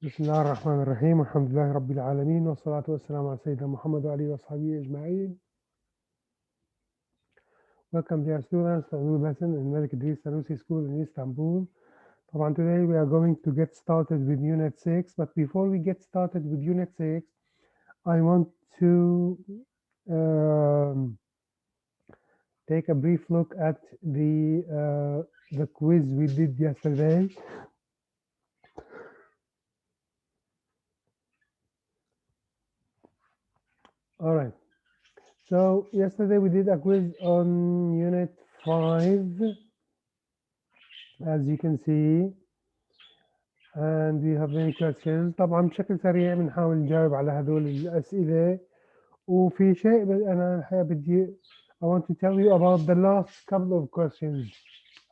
بسم الله الرحمن الرحيم والحمد لله رب العالمين والصلاة والسلام على سيدنا محمد وعلى وصحبه أجمعين. Welcome dear students to a new lesson in Malik Idris Sanusi School in Istanbul. طبعا today we are going to get started with Unit 6, but before we get started with Unit 6, I want to take a brief look at the quiz we did yesterday. All right. So yesterday we did a quiz on Unit 5, as you can see, and we have many questions. طبعا بشكل سريع بنحاول نجاوب على هذول الأسئلة. وفي شيء أنا الحقيقة بدي I want to tell you about the last couple of questions.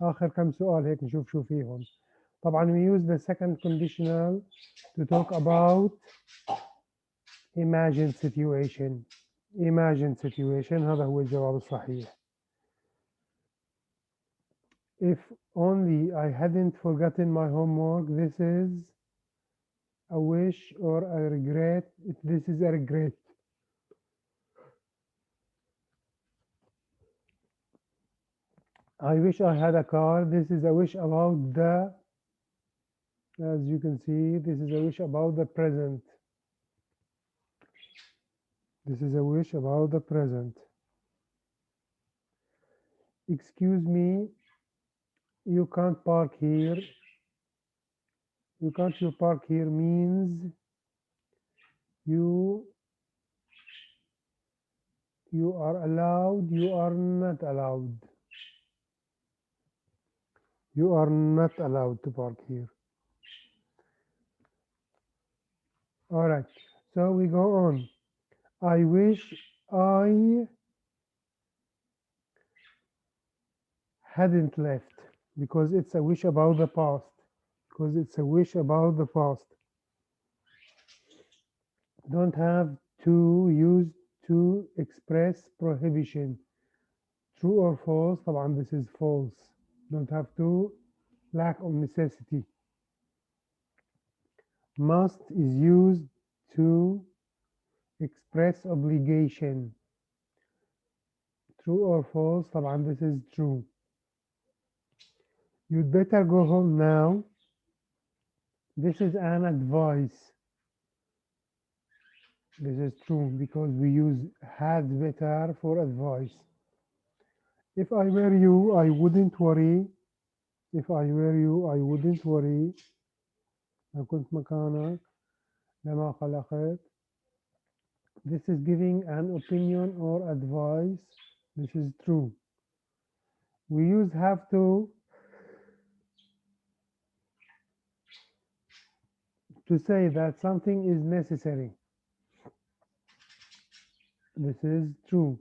آخر كم سؤال هيك نشوف شو فيهم. طبعا we use the second conditional to talk about imagine situation. Imagine situation هذا هو الجواب الصحيح. If only I hadn't forgotten my homework, this is a wish or a regret. This is a regret. I wish I had a car. This is a wish about the, as you can see, this is a wish about the present. This is a wish about the present. Excuse me, you can't park here. You can't park here means you are allowed, you are not allowed. You are not allowed to park here. All right, so we go on. I wish I hadn't left, because it's a wish about the past. Because it's a wish about the past. Don't have to use to express prohibition. True or false? طبعا this is false. Don't have to, lack of necessity. Must is used to express obligation. True or false? طبعا this is true. You'd better go home now. This is an advice. This is true because we use had better for advice. If I were you, I wouldn't worry. If I were you, I wouldn't worry. لو كنت مكانك لما قلقت. This is giving an opinion or advice. This is true. We use have to say that something is necessary. This is true.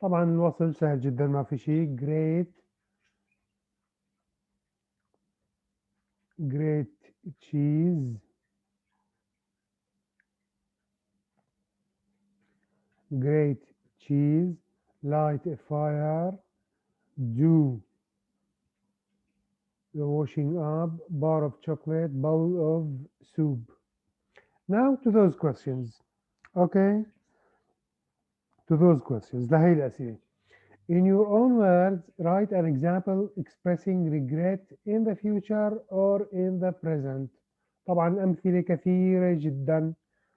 طبعا الوصل سهل جدا ما في شيء. great cheese. Great cheese. Light a fire. Do the washing up. Bar of chocolate. Bowl of soup. Now to those questions. Okay, to those questions. لهي الأسئلة. In your own words, write an example expressing regret in the future or in the present. طبعا أمثلة كثيرة جدا.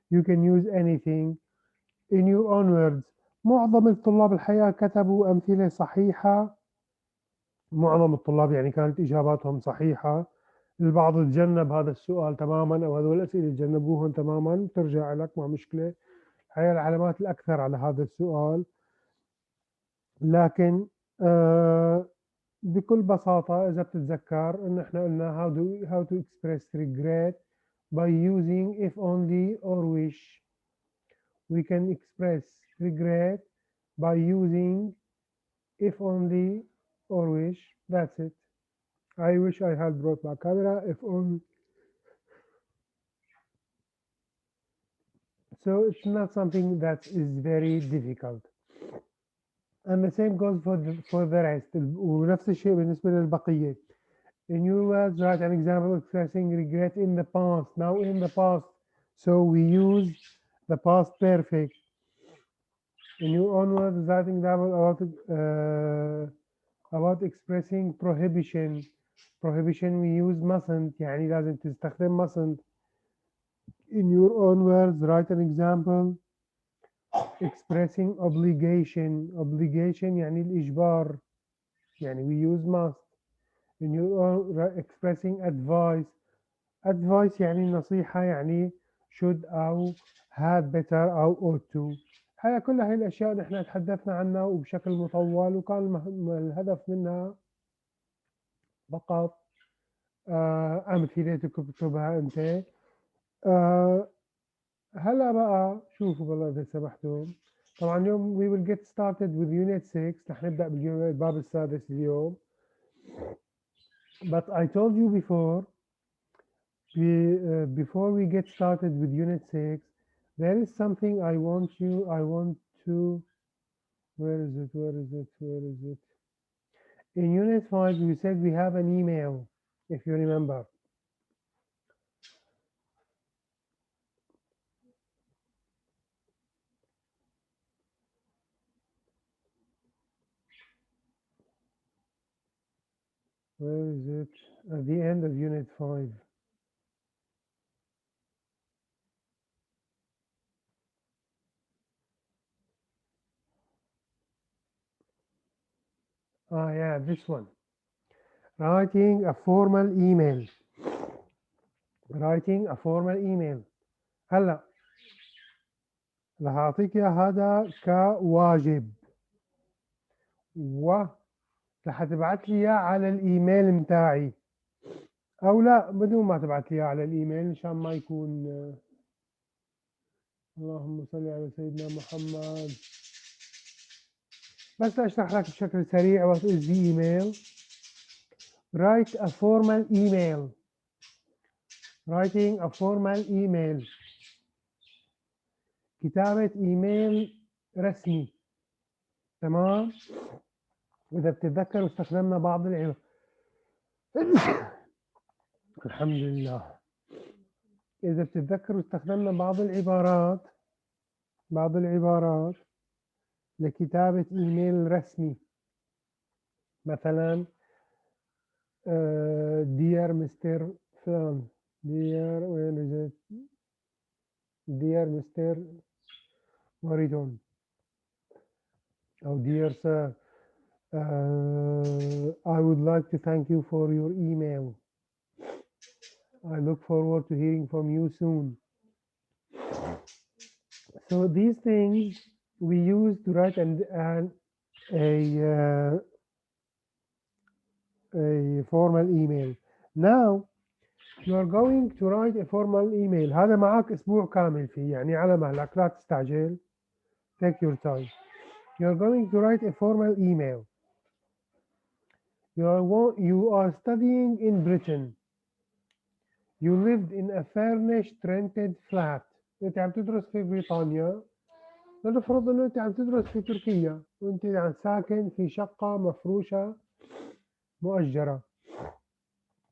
You can use anything. In your own words. معظم الطلاب الحقيقة كتبوا أمثلة صحيحة. معظم الطلاب يعني كانت إجاباتهم صحيحة. البعض تجنب هذا السؤال تماما، أو هذول الأسئلة تجنبوهم تماما. ترجع لك ما مشكلة. هي العلامات الأكثر على هذا السؤال. لكن بكل بساطة إذا بتتذكر إن إحنا قلنا how to express regret by using if only or wish. We can express regret by using if only or wish. That's it. I wish I had brought my camera if only. So it's not something that is very difficult. And the same goes for the rest. ونفس الشيء بالنسبة للبقية. In your words, write an example expressing regret in the past. Now in the past, so we use the past perfect. In your own words, write an example about expressing prohibition. Prohibition we use mustn't، يعني لازم تستخدم mustn't. In your own words, write an example expressing obligation. Obligation يعني الإجبار، يعني we use must. In your own expressing advice. advice يعني نصيحة، يعني should أو had better أو ought to. هي كل هاي الأشياء نحن تحدثنا عنها وبشكل مطول، وكان الهدف منها فقط أمثلة تكتبها أنت. هلا بقى شوفوا بالله إذا سمحتوا. طبعا اليوم we will get started with unit 6. رح نبدأ بالباب السادس اليوم. But I told you before we get started with unit 6, there is something I want to, where is it? In unit 5, we said we have an email, if you remember. Where is it? At the end of unit 5. Ah, yeah, this one. Writing a formal email. Writing a formal email. هلا رح أعطيك إياه هذا كواجب، و رح تبعت لي إياه على الإيميل متاعي، أو لا بدون ما تبعت لي إياه على الإيميل مشان ما يكون اللهم صل على سيدنا محمد. بس أشرح لك بشكل سريع what is the email. Write a formal email. Writing a formal email. كتابة إيميل رسمي. تمام. وإذا بتتذكروا استخدمنا بعض الحمد لله. إذا بتتذكروا استخدمنا بعض العبارات لكتابة إيميل رسمي. مثلا dear Mr. فلان، dear where is it? dear Mr. Moridon، أو dear sir, I would like to thank you for your email. I look forward to hearing from you soon. So these things we use to write a formal email. Now you are going to write a formal email. هذا معك أسبوع كامل فيه، يعني على مهلك لا تستعجل. Take your time. You are going to write a formal email. You are studying in Britain. You lived in a furnished rented flat. أنت عم تدرس في بريطانيا. لنفرض إنه أنت عم تدرس في تركيا وأنت عم ساكن في شقة مفروشة مؤجرة.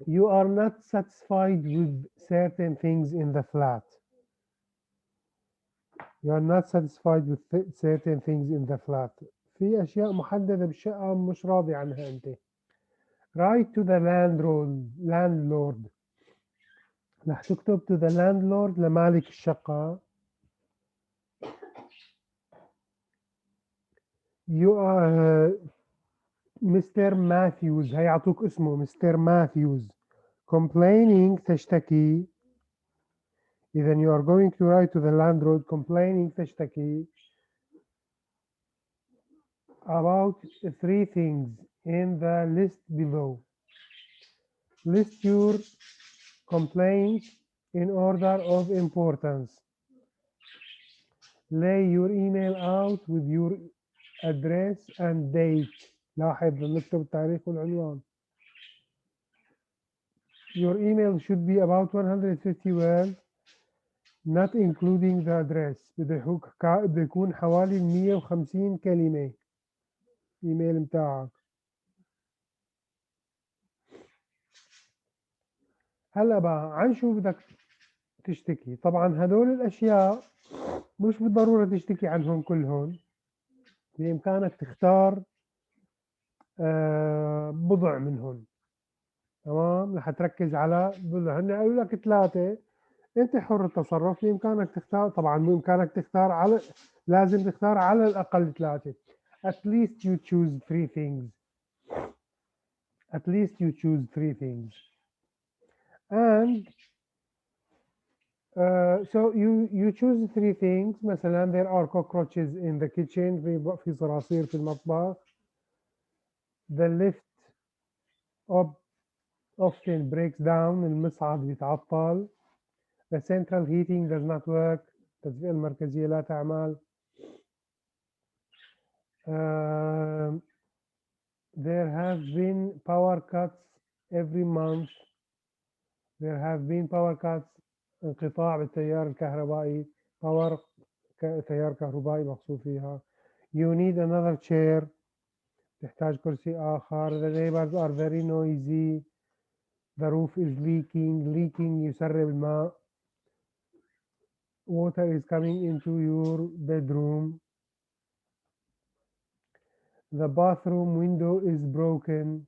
You are not satisfied with certain things in the flat. You are not satisfied with certain things in the flat. في أشياء محددة بالشقة مش راضي عنها أنت. Write to the landlord. رح تكتب to the landlord لمالك الشقة. You are Mr. Matthews. هيعطوك اسمه Mr. Matthews. Complaining تشتكي. إذا you are going to write to the landlord complaining تشتكي about 3 things in the list below. List your complaints in order of importance. Lay your email out with your address and date. لاحظ نكتب التاريخ والعنوان. Your email should be about 150 words, not including the address. بده يكون حوالي 150 كلمة إيميل متاعك. هلا بقى عن شو بدك تشتكي؟ طبعا هدول الاشياء مش بالضروره تشتكي عنهم كلهم، بامكانك تختار بضع منهم. تمام، رح تركز على بضع، هن قالوا لك ثلاثه، انت حر التصرف، بامكانك تختار. طبعا بامكانك تختار على، لازم تختار على الاقل ثلاثه. at least you choose three things. At least you choose three things. And so you choose three things. مثلا there are cockroaches in the kitchen. في صراصير في المطبخ. The lift up often breaks down. المصعد بيتعطل. The central heating does not work. التدفئة المركزية لا تعمل. There have been power cuts every month. There have been power cuts. انقطاع بالتيار الكهربائي. power تيار كهربائي مقصود فيها. You need another chair. تحتاج كرسي آخر. The neighbors are very noisy. The roof is leaking. Leaking يسرب الماء. Water is coming into your bedroom. The bathroom window is broken.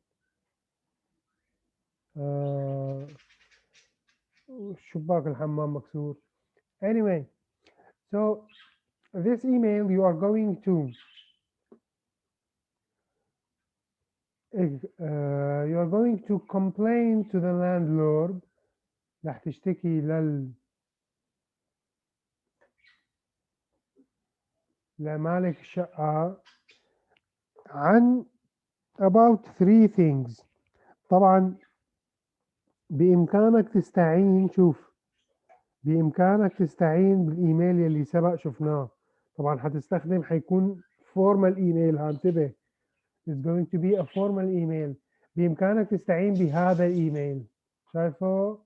شباك الحمام مكسور. Anyway, so this email you are going to you are going to complain to the landlord. رح تشتكي لمالك الشقة عن about three things. طبعا بإمكانك تستعين، شوف، بإمكانك تستعين بالإيميل يلي سبق شفناه. طبعا حتستخدم، حيكون formal email، انتبه، it's going to be a formal email. بإمكانك تستعين بهذا الإيميل، شايفه؟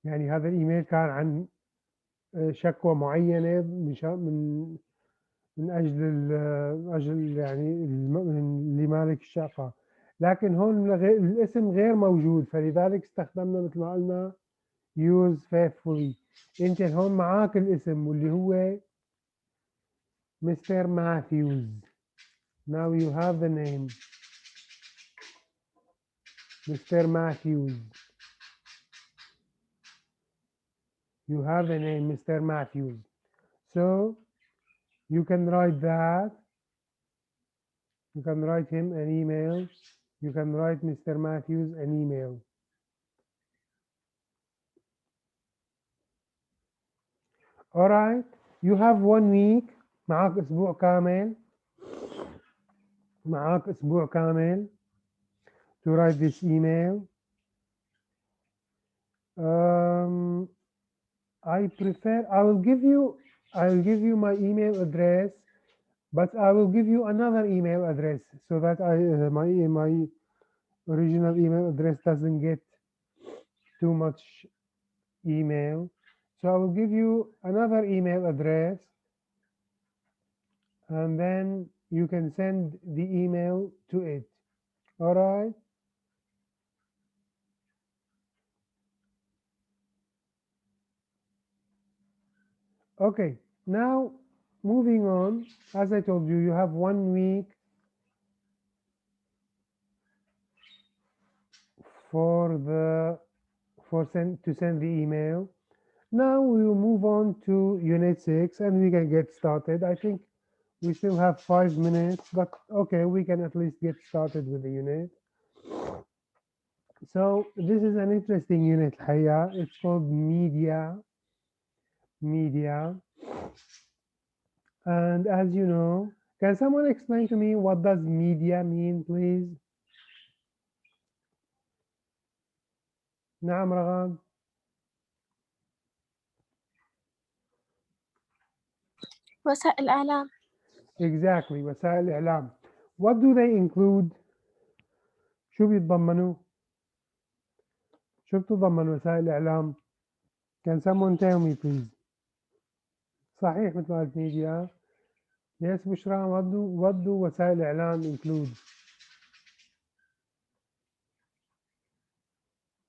يعني هذا الإيميل كان عن شكوى معينة من أجل يعني لمالك الشقة، لكن هون الاسم غير موجود، فلذلك استخدمنا مثل ما قلنا use faithfully. أنت هون معاك الاسم واللي هو Mr. Matthews. Now you have the name Mr. Matthews. You have the name Mr. Matthews. So you can write that. You can write him an email. You can write Mr. Matthews an email. All right. You have 1 week. معاك أسبوع كامل. معاك أسبوع كامل to write this email. I will give you my email address, but I will give you another email address so that my original email address doesn't get too much email. So I will give you another email address, and then you can send the email to it. All right. Okay, now moving on, as I told you, you have 1 week to send the email. Now we will move on to Unit 6 and we can get started. I think we still have 5 minutes, but okay, we can at least get started with the unit. So this is an interesting unit, Haya. It's called media. And as you know, can someone explain to me what does media mean, please? نعم رغم. وسائل الإعلام. Exactly, وسائل الإعلام. What do they include? شو بيتضمنوا؟ شو بتتضمن وسائل الإعلام؟ Can someone tell me please? صحيح مثل ما قلت media. Yes, بشرى, what do وسائل الإعلام include?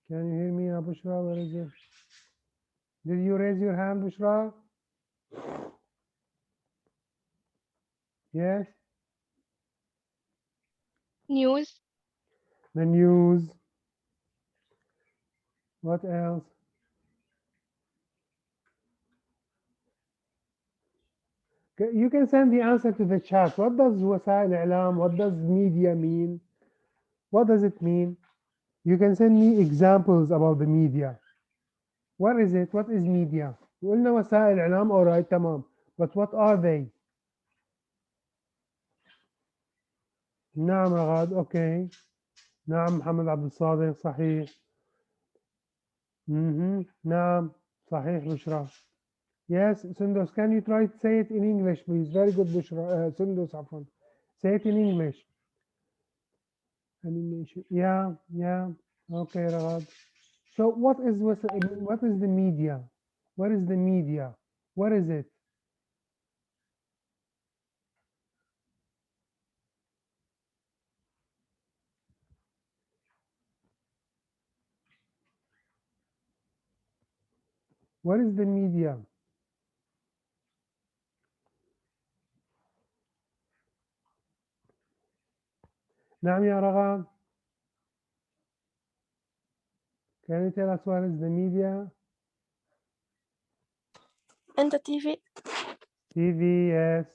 Can you hear me يا بشرى? Where is it? Did you raise your hand, بشرى? Yes. news, The news. What else? You can send the answer to the chat. What does وسائل إعلام? What does media mean? What does it mean? You can send me examples about the media. What is it? What is media? قلنا وسائل إعلام. All right, تمام. But what are they? نعم رغاد. Okay. نعم محمد عبد الصادق. صحيح. نعم صحيح بشرى. Yes, Sundus, can you try to say it in English, please? Very good, Bushra. Sundus, عفوا. Say it in English. Animation. Yeah, yeah. Okay, Ragad. So what is the media? What is the media? What is it? What is the media? نعم يا رغد. Can you tell us what is the media? and the TV. TV, yes.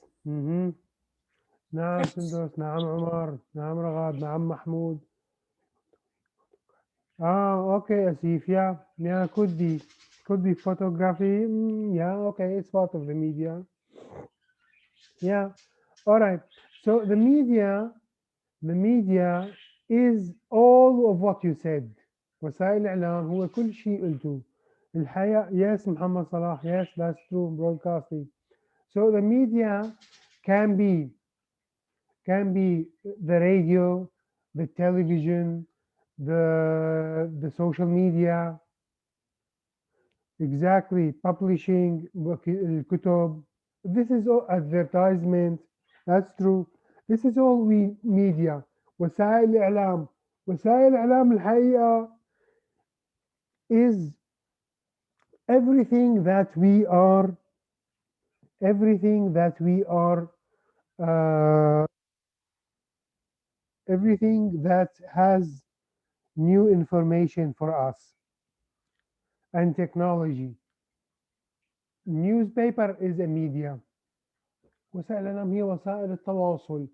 نعم سندوس. نعم عمر. نعم رغد. نعم محمود. Okay, Asif. Yeah, yeah, could be photography. Yeah, okay, it's part of the media. Yeah, all right. So the media is all of what you said. وسائل الإعلام هو كل شيء قلته. الحياة. Yes, محمد صلاح. Yes, that's true. Broadcasting. So the media can be the radio, the television, the social media. Exactly. Publishing الكتب. This is all advertisement. That's true. This is all we media. وسائل الإعلام. وسائل الإعلام الحقيقة is everything that we are uh, everything that has new information for us and technology. Newspaper is a media. وسائل الإعلام هي وسائل التواصل،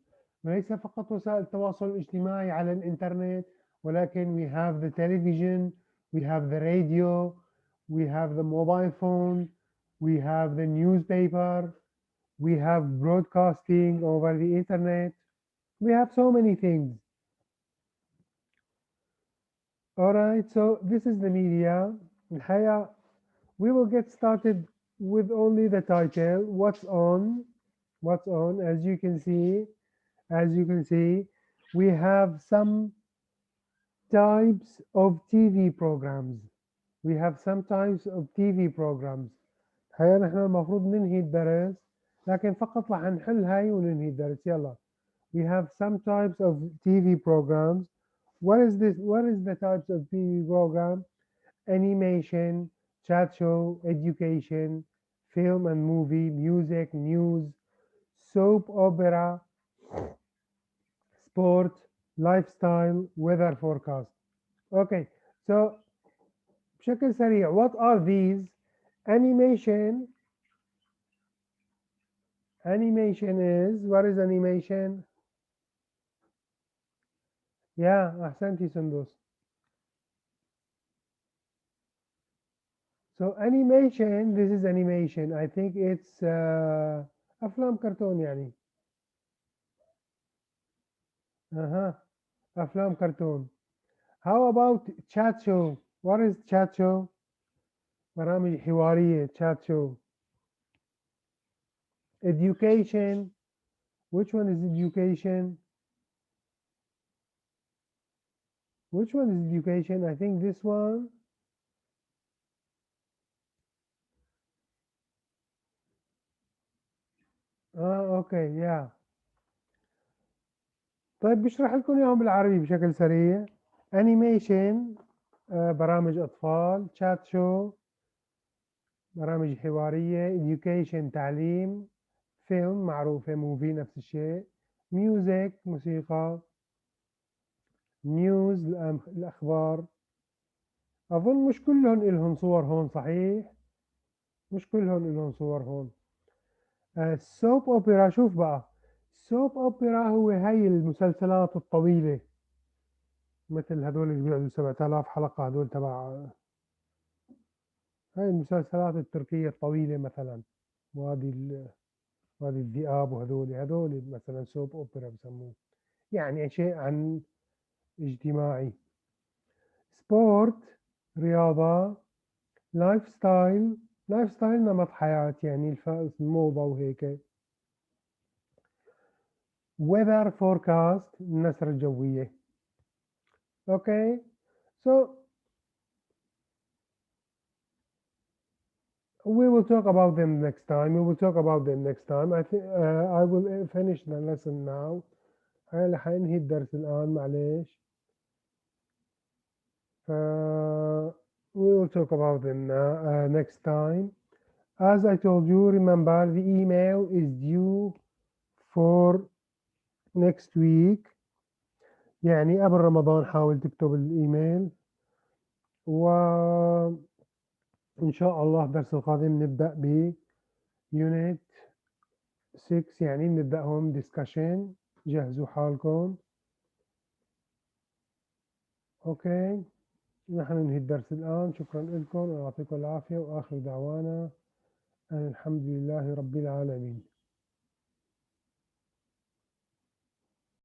وليس فقط وسائل التواصل الاجتماعي على الإنترنت، ولكن we have the television, we have the radio, we have the mobile phone, we have the newspaper, we have broadcasting over the internet. We have so many things. All right, so this is the media. الحقيقة we will get started with only the title. What's on? As you can see, we have some types of TV programs. الحقيقة نحن المفروض ننهي الدرس، لكن فقط راح نحل هاي وننهي الدرس. يلا. We have some types of TV programs. What is the types of TV program? Animation, chat show, education, film and movie, music, news, soap opera, sport, lifestyle, weather forecast. Okay, so بشكل سريع, what are these? Animation is, what is animation? Yeah, أحسنتي سندس. So animation, this is animation. I think it's أفلام كرتون يعني. أفلام كرتون. How about chat show? What is chat show? برامج حوارية, chat show. Education. Which one is education? Which one is education? I think this one. اوكي يا. طيب بشرح لكم اياهم بالعربي بشكل سريع. Animation برامج أطفال، chat show، برامج حوارية، education تعليم، فيلم معروفة movie نفس الشيء، music موسيقى، news الأخبار. أظن مش كلهم إلهم صور هون صحيح؟ مش كلهم إلهم صور هون. soap opera، شوف بقى soap opera هو هاي المسلسلات الطويلة، مثل هذول اللي بيقعدوا 7000 حلقة، هذول تبع هاي المسلسلات التركية الطويلة مثلا، وهذه الذئاب، هذول مثلا سوب أوبرا بسموه، يعني شيء عن اجتماعي. سبورت رياضة، لايف ستايل، لايف ستايل نمط حياة، يعني الموضة وهيك. weather forecast النسر الجوية. okay so we will talk about them next time. I think I will finish the lesson now. هاي حننهي الدرس الآن معليش. We will talk about them next time. As I told you, remember the email is due for next week. يعني قبل رمضان حاول تكتب الإيميل، وإن شاء الله الدرس القادم نبدأ ب Unit 6، يعني نبدأهم discussion. جهزوا حالكم. أوكي، نحن ننهي الدرس الآن. شكرا لكم ويعطيكم العافية، وآخر دعوانا أن الحمد لله رب العالمين.